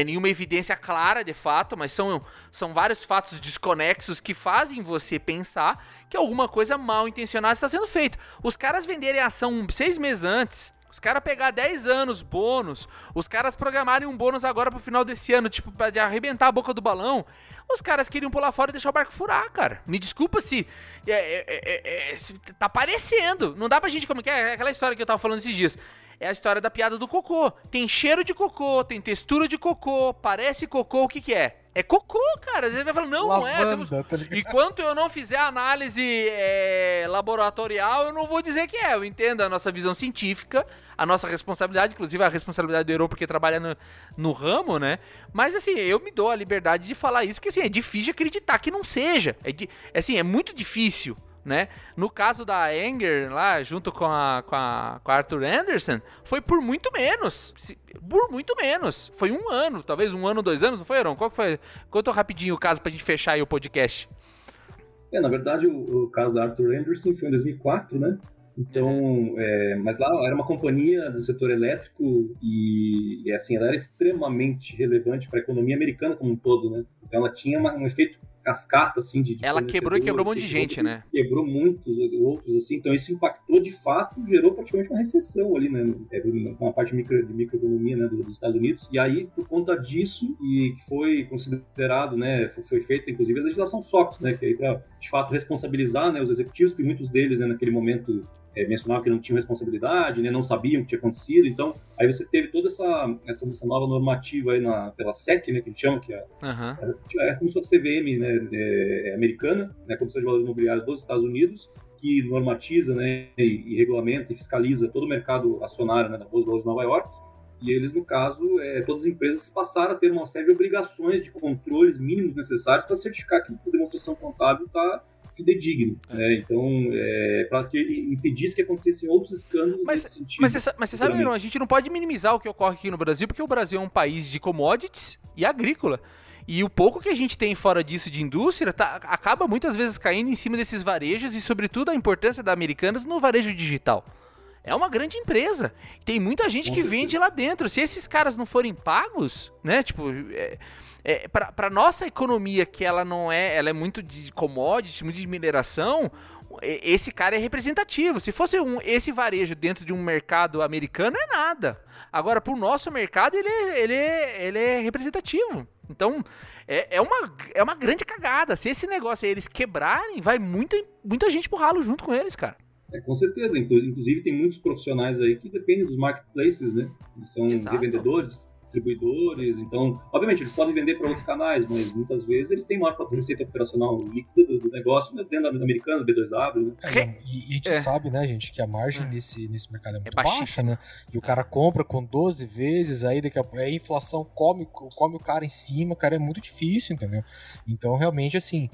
nenhuma evidência clara de fato, mas são vários fatos desconexos que fazem você pensar que alguma coisa mal intencionada está sendo feita. Os caras venderem a ação 6 meses antes, os caras pegar 10 anos bônus, os caras programarem um bônus agora pro final desse ano, tipo, pra arrebentar a boca do balão, os caras queriam pular fora e deixar o barco furar, cara. Me desculpa se tá parecendo. Não dá pra gente, como que é aquela história que eu tava falando esses dias. É a história da piada do cocô. Tem cheiro de cocô, tem textura de cocô, parece cocô, o que que é? É cocô, cara. Você vai falar, não é. Enquanto eu não fizer a análise laboratorial, eu não vou dizer que é. Eu entendo a nossa visão científica, a nossa responsabilidade, inclusive a responsabilidade do Heron, porque trabalha no ramo, né? Mas, assim, eu me dou a liberdade de falar isso, porque, assim, é difícil de acreditar que não seja. É muito difícil. Né? No caso da Anger, lá, junto com a Arthur Anderson, foi por muito menos. Por muito menos. Foi 1 ano, talvez 1 ano, 2 anos, não foi, Heron? Qual que foi? Conta rapidinho o caso pra gente fechar aí o podcast. Na verdade, o caso da Arthur Anderson foi em 2004, né? Então, mas lá era uma companhia do setor elétrico e assim, ela era extremamente relevante para a economia americana como um todo, né? Então ela tinha um efeito cascata, assim, de ela quebrou e quebrou um monte de gente, né? Quebrou muitos outros, assim, então isso impactou de fato, gerou praticamente uma recessão ali, né? Uma parte de microeconomia, né, dos Estados Unidos. E aí, por conta disso, e que foi considerado, né, foi feita, inclusive, a legislação SOX, né, que aí para, de fato, responsabilizar, né, os executivos, que muitos deles, né, naquele momento, mencionavam que não tinham responsabilidade, né, não sabiam o que tinha acontecido. Então, aí você teve toda essa nova normativa aí pela SEC, né, que a gente chama, que é como se fosse a CVM, né, americana, né, Comissão de Valores Imobiliários dos Estados Unidos, que normatiza, né, e regulamenta e fiscaliza todo o mercado acionário, né, da Bolsa de Valores de Nova York. E eles, no caso, todas as empresas passaram a ter uma série de obrigações de controles mínimos necessários para certificar que a demonstração contábil está fidedigno, né? Então, para que impedisse que acontecessem outros escândalos nesse sentido. Mas você sabe, Heron, a gente não pode minimizar o que ocorre aqui no Brasil, porque o Brasil é um país de commodities e agrícola. E o pouco que a gente tem fora disso de indústria acaba muitas vezes caindo em cima desses varejos e, sobretudo, a importância da Americanas no varejo digital. É uma grande empresa. Tem muita gente que vende lá dentro. Se esses caras não forem pagos, né, tipo... para nossa economia, que ela não ela é muito de commodities, muito de mineração, esse cara é representativo. Se fosse esse varejo dentro de um mercado americano, é nada. Agora, pro nosso mercado, ele é representativo. Então, é uma grande cagada. Se esse negócio aí eles quebrarem, vai muita gente pro ralo junto com eles, cara. Com certeza. Inclusive, tem muitos profissionais aí que dependem dos marketplaces, né? Eles são revendedores, distribuidores, então, obviamente, eles podem vender para outros canais, mas muitas vezes eles têm uma receita operacional líquida do negócio, né, dentro da americana, B2W, né? E a gente sabe, né, gente, que a margem nesse mercado é muito baixa, né? E o cara compra com 12 vezes, aí daqui a pouco a inflação come o cara em cima, cara, é muito difícil, entendeu? Então, realmente, assim,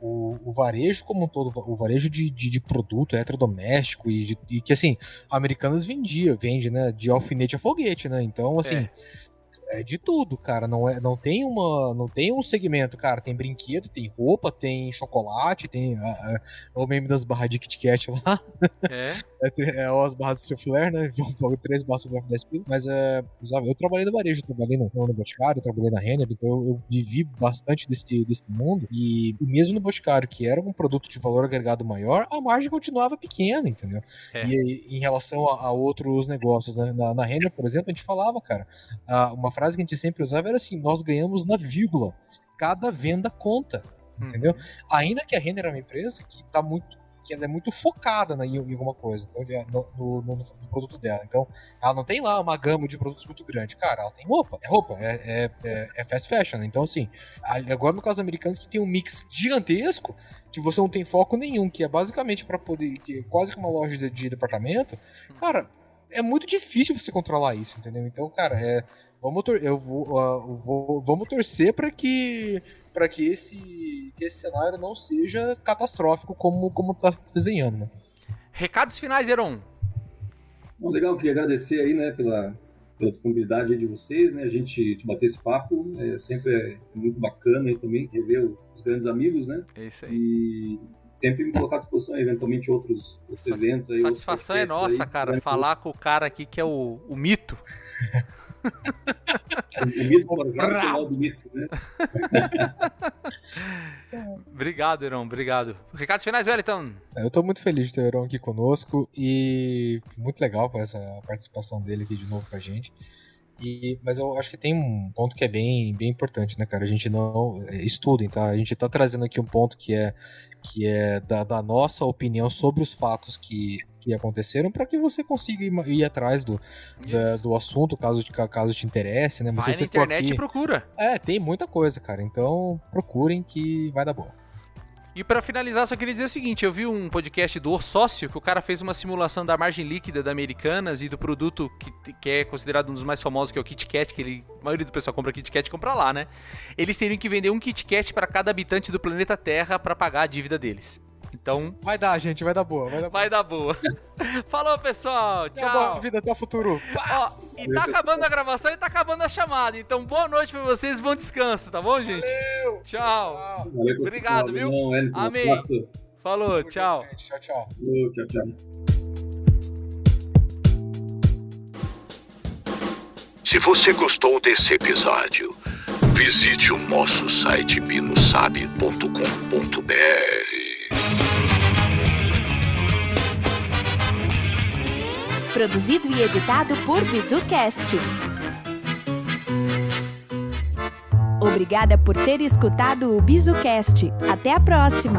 o varejo como um todo, o varejo de produto eletrodoméstico e que, assim, Americanas vende, né, de alfinete a foguete, né, então, assim, é de tudo, cara, não tem um segmento, cara, tem brinquedo, tem roupa, tem chocolate, tem o meme das barras de Kit Kat lá, as barras do Soufflé, né, 3 barras de 10 pilas, mas eu trabalhei no varejo, trabalhei no Boticário, eu trabalhei na Renner, então eu vivi bastante desse mundo, e mesmo no Boticário, que era um produto de valor agregado maior, a margem continuava pequena, entendeu? E em relação a outros negócios, né, na Renner, por exemplo, a gente falava, cara, uma frase que a gente sempre usava era assim: nós ganhamos na vírgula, cada venda conta, entendeu? Ainda que a Renner é uma empresa que tá muito que ela é muito focada em alguma coisa, então, no produto dela. Então, ela não tem lá uma gama de produtos muito grande. Cara, ela tem roupa. É fast fashion. Então, assim, agora no caso americano, que tem um mix gigantesco, que você não tem foco nenhum, que é basicamente para poder, que é quase que uma loja de departamento, cara, é muito difícil você controlar isso, entendeu? Então, cara, vamos torcer para que esse cenário não seja catastrófico como tá se desenhando, né? Recados finais, Heron. Bom, legal, queria agradecer aí, né, pela disponibilidade aí de vocês, né, a gente bater esse papo, sempre é muito bacana aí também, rever os grandes amigos, né? É isso aí. E sempre me colocar à disposição, eventualmente, outros eventos aí. Satisfação é nossa, cara, falar com o cara aqui que é o mito. O mito forjado do mito, né? Obrigado, Heron, obrigado. Recados finais, Wellington. Eu tô muito feliz de ter o Heron aqui conosco e muito legal com essa participação dele aqui de novo com a gente. Mas eu acho que tem um ponto que é bem importante, né, cara? A gente não... Estudem, tá? A gente tá trazendo aqui um ponto que é da nossa opinião sobre os fatos que aconteceram, para que você consiga ir atrás do assunto, caso te interesse, né? Mas vai se você na internet aqui, e procura. Tem muita coisa, cara. Então, procurem que vai dar boa. E pra finalizar, só queria dizer o seguinte, eu vi um podcast do O Sócio, que o cara fez uma simulação da margem líquida da Americanas e do produto que é considerado um dos mais famosos, que é o Kit Kat, que a maioria do pessoal compra Kit Kat e compra lá, né? Eles teriam que vender um Kit Kat pra cada habitante do planeta Terra pra pagar a dívida deles. Então... Vai dar, gente, vai dar boa. Vai dar boa. Falou, pessoal. Tchau. Boa vida, até o futuro. E tá acabando a gravação e tá acabando a chamada. Então, boa noite pra vocês, bom descanso, tá bom, gente? Valeu. Tchau. Valeu, Obrigado, viu? Amém. Falou, tchau. Tchau, tchau. Tchau, tchau. Se você gostou desse episódio, visite o nosso site binosabe.com.br. Produzido e editado por BizuCast. Obrigada por ter escutado o BizuCast. Até a próxima!